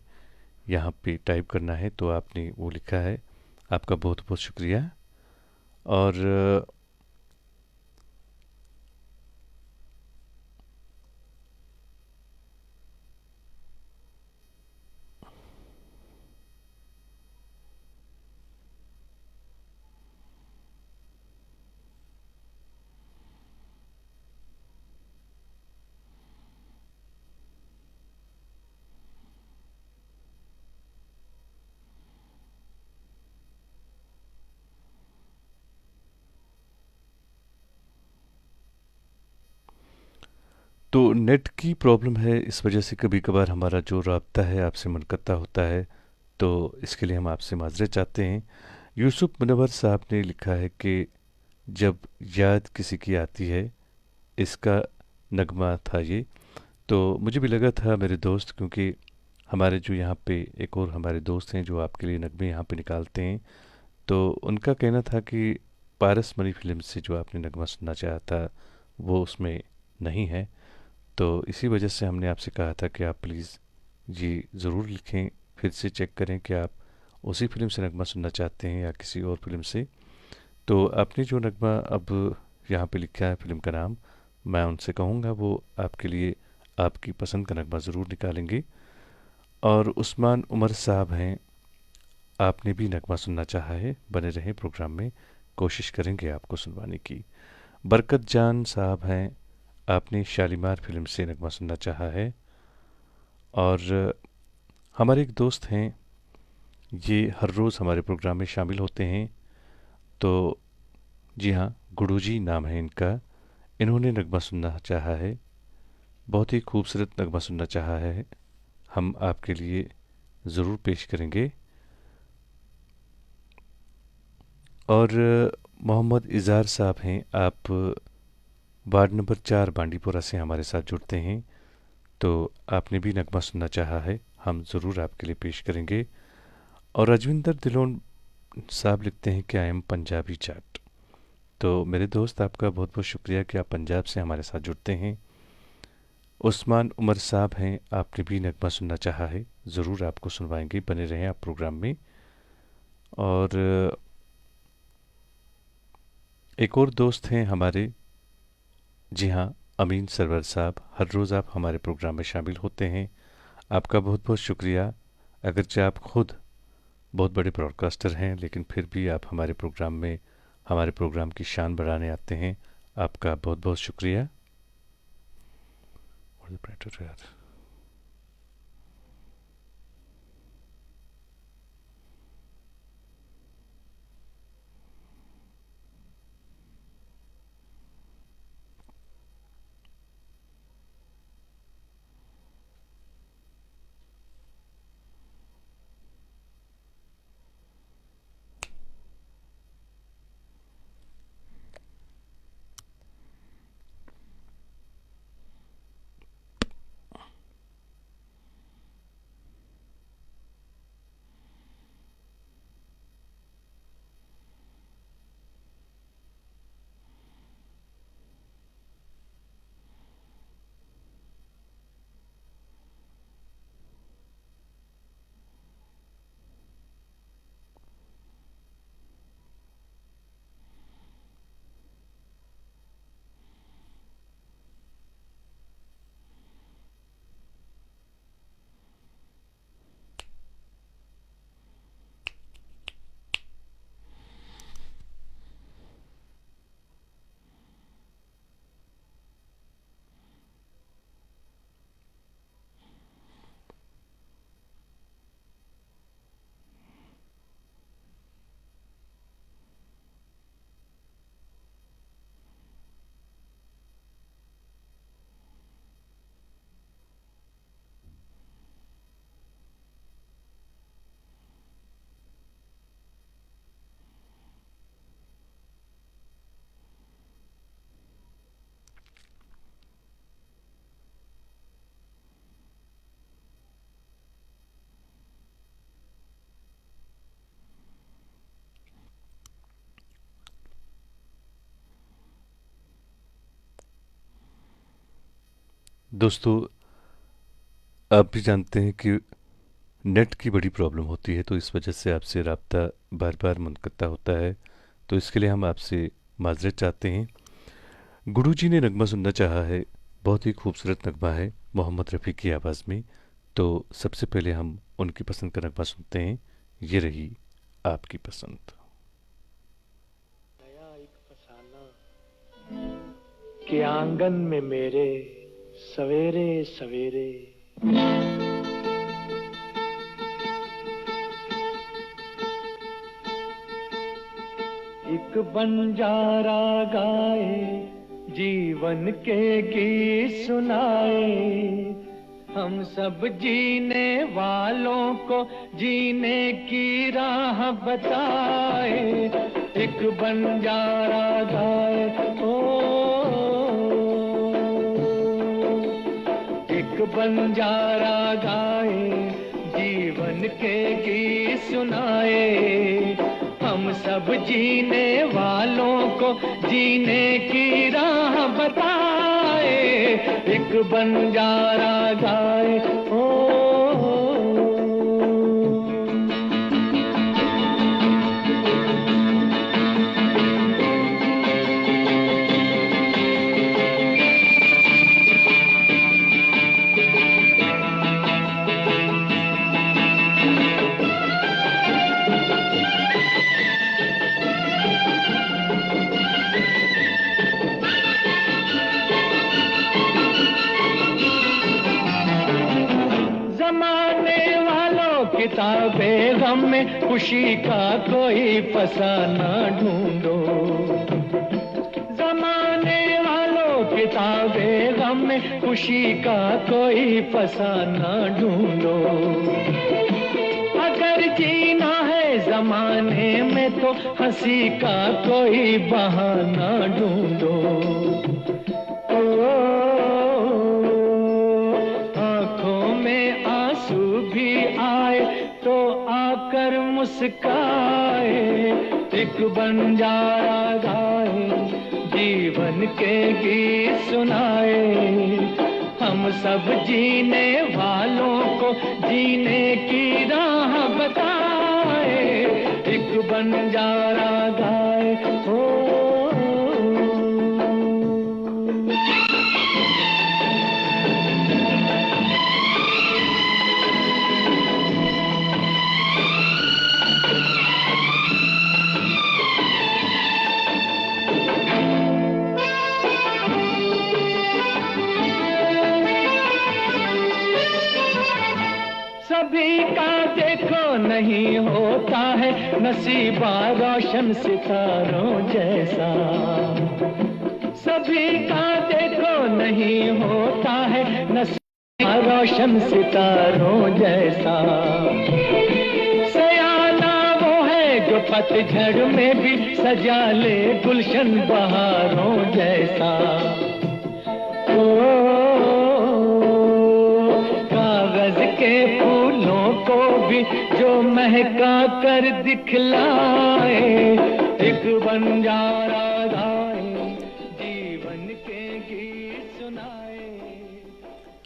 यहाँ पे टाइप करना है, तो आपने वो लिखा है। आपका बहुत बहुत शुक्रिया। और तो नेट की प्रॉब्लम है, इस वजह से कभी कभार हमारा जो राब्ता है आपसे मुनक़ता होता है, तो इसके लिए हम आपसे माज़रत चाहते हैं। यूसुफ मुनव्वर साहब ने लिखा है कि जब याद किसी की आती है, इसका नगमा था ये। तो मुझे भी लगा था मेरे दोस्त, क्योंकि हमारे जो यहाँ पे एक और हमारे दोस्त हैं जो आपके लिए नगमे यहाँ पे निकालते हैं, तो उनका कहना था कि पारस मणि फ़िल्म से जो आपने नगमा सुनना चाहा था वो उसमें नहीं है। तो इसी वजह से हमने आपसे कहा था कि आप प्लीज़ ये ज़रूर लिखें, फिर से चेक करें कि आप उसी फ़िल्म से नगमा सुनना चाहते हैं या किसी और फ़िल्म से। तो आपने जो नगमा अब यहाँ पे लिखा है फ़िल्म का नाम, मैं उनसे कहूँगा वो आपके लिए आपकी पसंद का नगमा ज़रूर निकालेंगे। और उस्मान उमर साहब हैं, आपने भी नगमा सुनना चाहा है, बने रहें प्रोग्राम में, कोशिश करेंगे आपको सुनवाने की। बरकत जान साहब हैं, आपने शालीमार फ़िल्म से नगमा सुनना चाहा है। और हमारे एक दोस्त हैं, ये हर रोज़ हमारे प्रोग्राम में शामिल होते हैं। तो जी हाँ, गुडू जी नाम है इनका, इन्होंने नगमा सुनना चाहा है, बहुत ही खूबसूरत नगमा सुनना चाहा है, हम आपके लिए ज़रूर पेश करेंगे। और मोहम्मद इज़हार साहब हैं, आप वार्ड नंबर 4 बांडीपुरा से हमारे साथ जुड़ते हैं, तो आपने भी नगमा सुनना चाहा है, हम ज़रूर आपके लिए पेश करेंगे। और राजविंदर दिलोन साहब लिखते हैं कि आई एम पंजाबी चाट। तो मेरे दोस्त, आपका बहुत बहुत शुक्रिया कि आप पंजाब से हमारे साथ जुड़ते हैं। उस्मान उमर साहब हैं, आपने भी नगमा सुनना चाहा है, ज़रूर आपको सुनवाएंगे, बने रहें आप प्रोग्राम में। और एक और दोस्त हैं हमारे, जी हाँ, अमीन सरवर साहब, हर रोज़ आप हमारे प्रोग्राम में शामिल होते हैं, आपका बहुत बहुत शुक्रिया। अगरचे आप खुद बहुत बड़े ब्रॉडकास्टर हैं, लेकिन फिर भी आप हमारे प्रोग्राम में हमारे प्रोग्राम की शान बढ़ाने आते हैं, आपका बहुत बहुत शुक्रिया। दोस्तों, आप भी जानते हैं कि नेट की बड़ी प्रॉब्लम होती है, तो इस वजह से आपसे राब्ता बार बार मुनक़ता होता है। तो इसके लिए हम आपसे माजरत चाहते हैं। गुरुजी ने नगमा सुनना चाहा है, बहुत ही खूबसूरत नगमा है मोहम्मद रफ़ी की आवाज़ में। तो सबसे पहले हम उनकी पसंद का नगमा सुनते हैं। ये रही आपकी पसंद। नया एक फसाना के आंगन में मेरे सवेरे सवेरे एक बंजारा गाए जीवन के गीत सुनाए, हम सब जीने वालों को जीने की राह बताए। एक बंजारा गाए ओ, एक बंजारा गाए जीवन के गीत सुनाए, हम सब जीने वालों को जीने की राह बताए। एक बंजारा गाए ओ, किताबें गम में खुशी का कोई फसाना ढूंढो, जमाने वालों किताबें गम में खुशी का कोई फसाना ढूंढो। अगर जीना है जमाने में तो हंसी का कोई बहाना ढूंढो। आंखों में आंसू भी आए तो आकर मुस्काए, एक बंजारा गाए जीवन के गीत सुनाए, हम सब जीने वालों को जीने की राह बताए। एक बंजारा गाए हो, सभी का देखो नहीं होता है नसीबा रोशन सितारों जैसा, सभी का देखो नहीं होता है नसीबा रोशन सितारों जैसा। सयाना वो है जो पतझड़ में भी सजा ले गुलशन बहारों जैसा। कागज के फूलों को भी जो महका कर दिखलाए, एक बंजारा गाए जीवन के गीत सुनाए,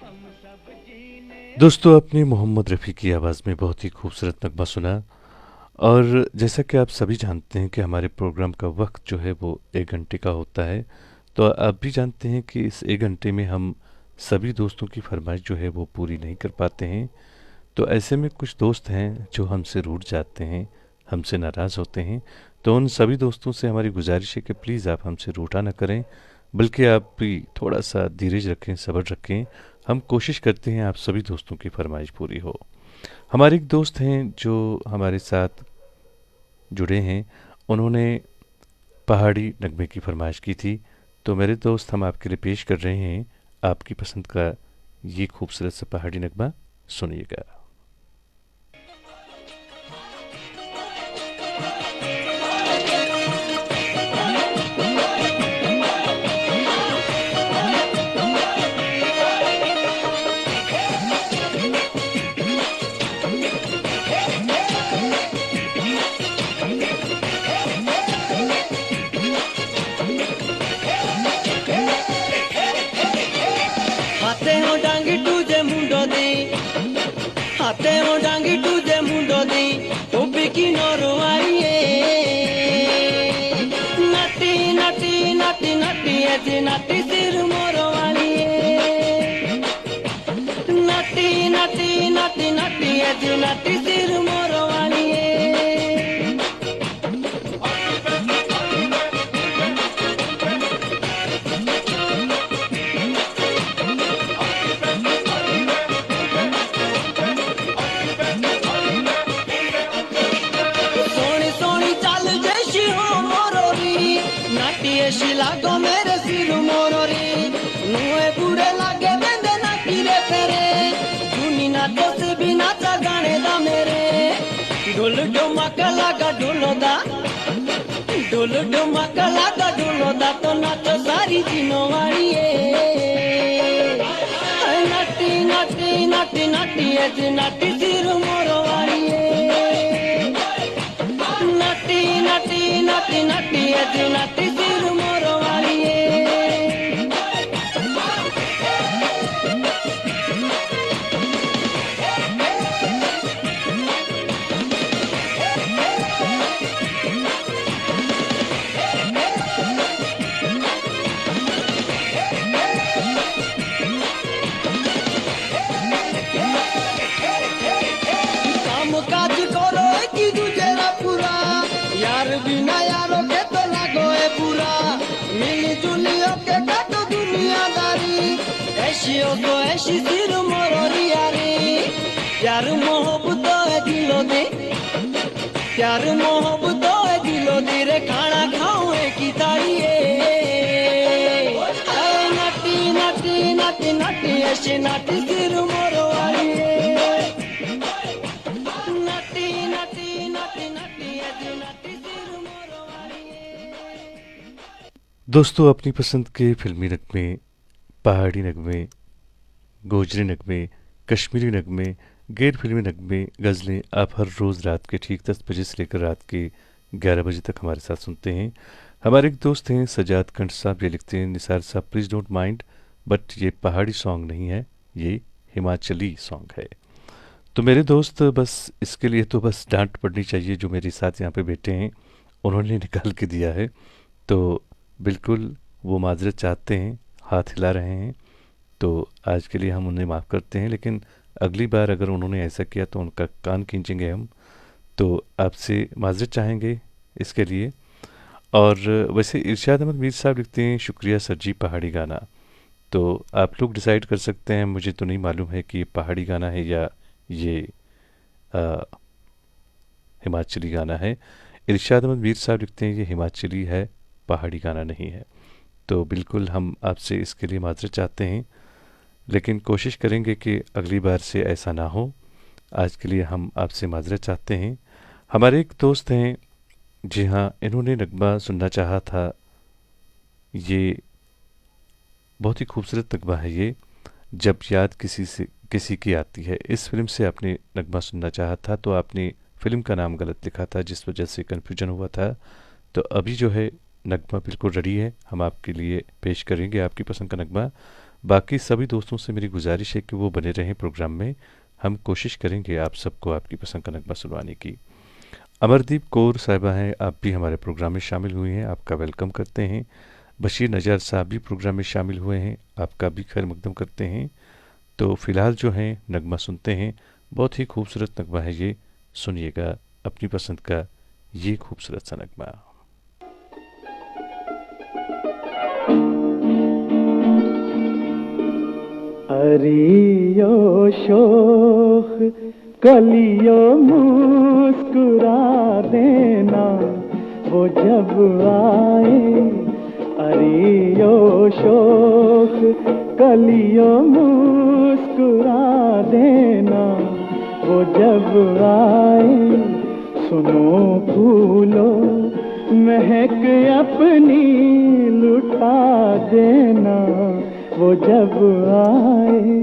हम सब जीने। दोस्तों, आपने मोहम्मद रफ़ी की आवाज़ में बहुत ही खूबसूरत नगमा सुना। और जैसा कि आप सभी जानते हैं कि हमारे प्रोग्राम का वक्त जो है वो 1 घंटे का होता है, तो आप भी जानते हैं कि इस 1 घंटे में हम सभी दोस्तों की फरमाइश जो है वो पूरी नहीं कर पाते हैं। तो ऐसे में कुछ दोस्त हैं जो हमसे रूठ जाते हैं, हमसे नाराज़ होते हैं। तो उन सभी दोस्तों से हमारी गुजारिश है कि प्लीज़ आप हमसे रूठा ना करें, बल्कि आप भी थोड़ा सा धीरज रखें, सब्र रखें। हम कोशिश करते हैं आप सभी दोस्तों की फरमाइश पूरी हो। हमारे एक दोस्त हैं जो हमारे साथ जुड़े हैं, उन्होंने पहाड़ी नगमे की फरमाइश की थी। तो मेरे दोस्त, हम आपके लिए पेश कर रहे हैं आपकी पसंद का ये खूबसूरत सा पहाड़ी नगमा। सुनिएगा। आते हाथे वो डांगी तुझे मुंडो दी टोपी की नोरो आइए नटी नटी नटी नटी ऐसी नटी सिर मोरो आइए नटी नटी नटी नटी ऐसी नटी सिर मोरो आइए लागो मेरे सिर मोरो रे नुए बुरे लागे बेंदे ना किरे फेरे दुनी ना तो से बिना चा गाने दा मेरे ढोल ढोमका लागा ढोलो दा तो नाचो सारी जीनो वाड़िए नटी नटी नटी नटी ऐसी नटी सिर मोरो वाड़िए नटी नटी नटी नटी ऐसी नटी सिर मोरो वाड़िए काम काज करो की दूजेरा पूरा यार बिना यारों के तो लागो है पूरा मिली जुलियों के काटो दुनियादारी ऐसी हो तो ऐसी सिर मोरो यारी प्यार मोहब्बत है दिलो दे प्यार मोहब्बत है दिलो दे रे खाना खाओ की ताड़ी नटी नटी नटी नटी ऐसी नटी सिर मोरो वाली नटी नटी नटी नटी ऐसी नटी सिर मोरो वाली दोस्तों, अपनी पसंद के फिल्मी नगमे, पहाड़ी नगमे, गोजरी नगमे, कश्मीरी नगमे, गैर फिल्मी नगमे, गज़लें आप हर रोज़ रात के ठीक 10 बजे से लेकर रात के 11 बजे तक हमारे साथ सुनते हैं। हमारे एक दोस्त हैं सजाद कंठ साहब, ये लिखते हैं निसार साहब प्लीज़ डोंट माइंड बट ये पहाड़ी सॉन्ग नहीं है, ये हिमाचली सॉन्ग है। तो मेरे दोस्त बस इसके लिए तो बस डांट पड़नी चाहिए, जो मेरे साथ यहाँ पे बैठे हैं उन्होंने निकाल के दिया है, तो बिल्कुल वो माजरत चाहते हैं, हाथ हिला रहे हैं, तो आज के लिए हम उन्हें माफ़ करते हैं, लेकिन अगली बार अगर उन्होंने ऐसा किया तो उनका कान खींचेंगे हम, तो आपसे माजरत चाहेंगे इसके लिए। और वैसे इरशाद अहमद मीर साहब लिखते हैं शुक्रिया सर जी पहाड़ी गाना, तो आप लोग डिसाइड कर सकते हैं, मुझे तो नहीं मालूम है कि ये पहाड़ी गाना है या ये हिमाचली गाना है। इरशाद अहमद मीर साहब लिखते हैं ये हिमाचली है, पहाड़ी गाना नहीं है। तो बिल्कुल हम आपसे इसके लिए माजरत चाहते हैं, लेकिन कोशिश करेंगे कि अगली बार से ऐसा ना हो। आज के लिए हम आपसे माजरत चाहते हैं। हमारे एक दोस्त हैं, जी हाँ, इन्होंने नगमा सुनना चाहा था, ये बहुत ही खूबसूरत नगमा है ये, जब याद किसी की आती है। इस फिल्म से आपने नगमा सुनना चाहा था, तो आपने फ़िल्म का नाम गलत लिखा था, जिस वजह से कन्फ्यूजन हुआ था। तो अभी जो है नगमा बिल्कुल रेडी है, हम आपके लिए पेश करेंगे आपकी पसंद का नगमा। बाकी सभी दोस्तों से मेरी गुजारिश है कि वो बने रहें प्रोग्राम में, हम कोशिश करेंगे आप सबको आपकी पसंद का नगमा सुनवाने की। अमरदीप कौर साहिबा हैं, आप भी हमारे प्रोग्राम में शामिल हुई हैं, आपका वेलकम करते हैं। बशीर नजार साहब भी प्रोग्राम में शामिल हुए हैं, आपका भी खैर मकदम करते हैं। तो फ़िलहाल जो है नगमा सुनते हैं, बहुत ही खूबसूरत नगमा है ये, सुनिएगा अपनी पसंद का ये खूबसूरत सा नगमा। हरियो शोख कलियो मुस्कुरा देना वो जब आए, हरियो शोख कलियो मुस्कुरा देना वो जब आए, सुनो फूलो महक अपनी लुटा देना वो जब आए।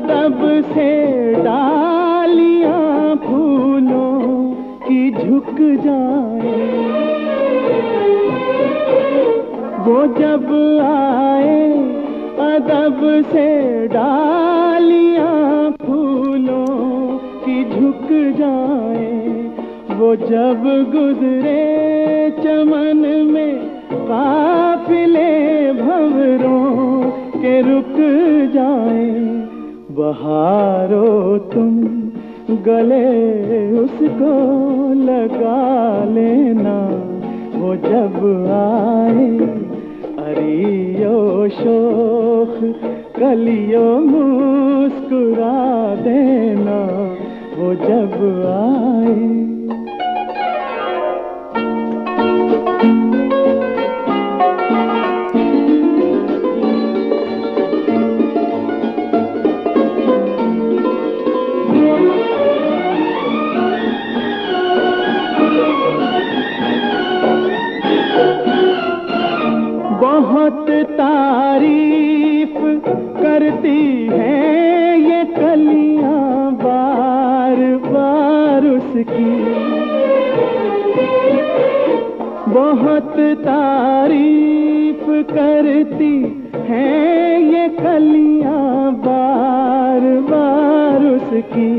अदब से डालियां फूलों की झुक जाए, वो जब आए अदब से डालियां फूलों की झुक जाए, वो जब गुजरे चमन में काफिले भंवरों के रुक जाए। बहारो तुम गले उसको लगा लेना, वो जब आए अरियो शोख कलियो मुस्कुरा देना, वो जब आए। बहुत तारीफ करती हैं ये कलियां बार बार उसकी, बहुत तारीफ करती हैं ये कलियां बार बार उसकी।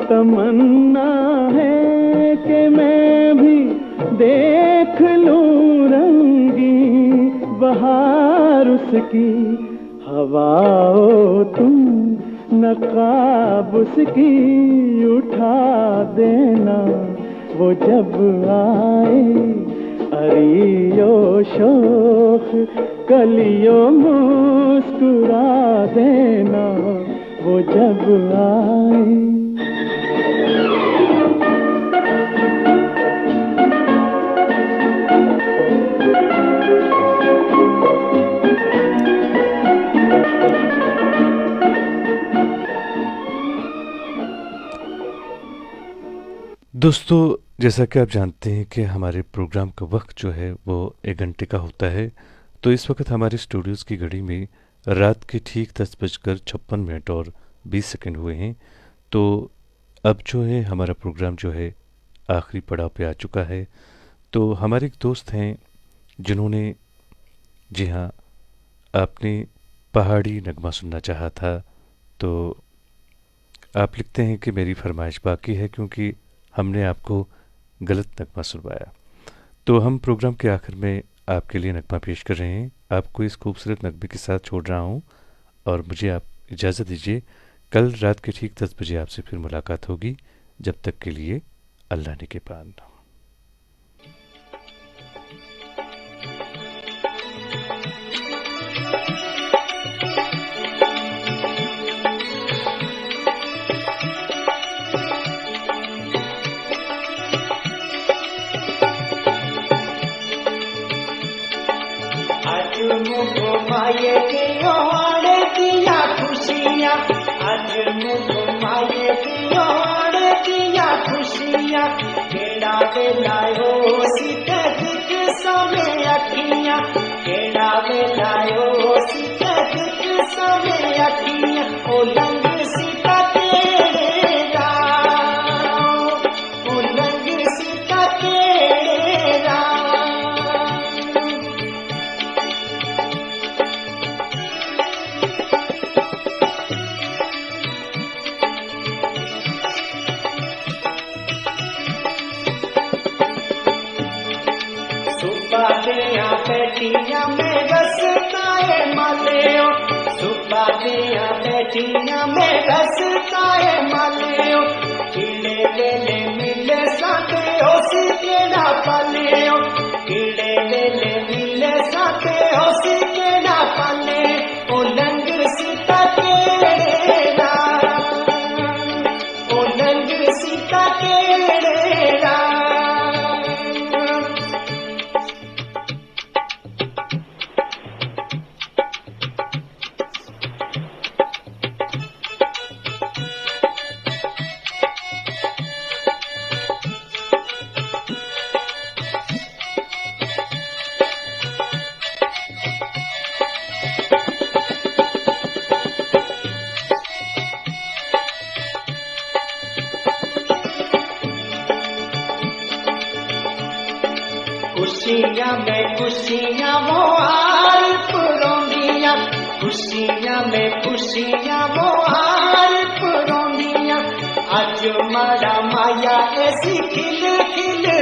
तमन्ना है कि मैं भी देख लूं रंगी बहार उसकी। हवाओ तुम नकाब उसकी उठा देना, वो जब आए अरियो शोख कलियो मुस्कुरा देना, वो जब आए। दोस्तों, जैसा कि आप जानते हैं कि हमारे प्रोग्राम का वक्त जो है वो 1 घंटे का होता है, तो इस वक्त हमारे स्टूडियोज़ की घड़ी में रात के ठीक 10:56 और 20 सेकंड हुए हैं। तो अब जो है हमारा प्रोग्राम जो है आखिरी पड़ाव पे आ चुका है। तो हमारे एक दोस्त हैं जिन्होंने, जी हाँ, आपने पहाड़ी नगमा सुनना चाहा था, तो आप लिखते हैं कि मेरी फरमाइश बाकी है क्योंकि हमने आपको गलत नगमा सुनवाया। तो हम प्रोग्राम के आखिर में आपके लिए नगमा पेश कर रहे हैं। आपको इस खूबसूरत नगमे के साथ छोड़ रहा हूँ और मुझे आप इजाज़त दीजिए। कल रात के ठीक 10 बजे आपसे फिर मुलाकात होगी। जब तक के लिए अल्लाह ने के पान। घुमाए कियोड़ दिया खुशियाँ, आज घुमाए कियोड़ दिया खुशियाँ। केड़ा वेलायो सितक समय अखियाँ, केड़ा वेलायो सितक समय अखियाँ। ओ लंग सीता तेरा, ओ लंग सीता तेरा। सुबादियाँ बैठियाँ में रसताए मालियो, सुबादियाँ बैठियाँ में रसताए मालियो। कीड़े वेले मिले साथे होसी केड़ा पालियो, कीड़े वेले मिले साथे होसी केड़ा पाले। ओ लंग सीता केड़ा, ओ लंग सीता केड़ा। खुशियां वो हार पुरोंदियां, खुशियां में खुशियां वो हार पुरोंदियां। अज मारा माया ऐसी खिल खिल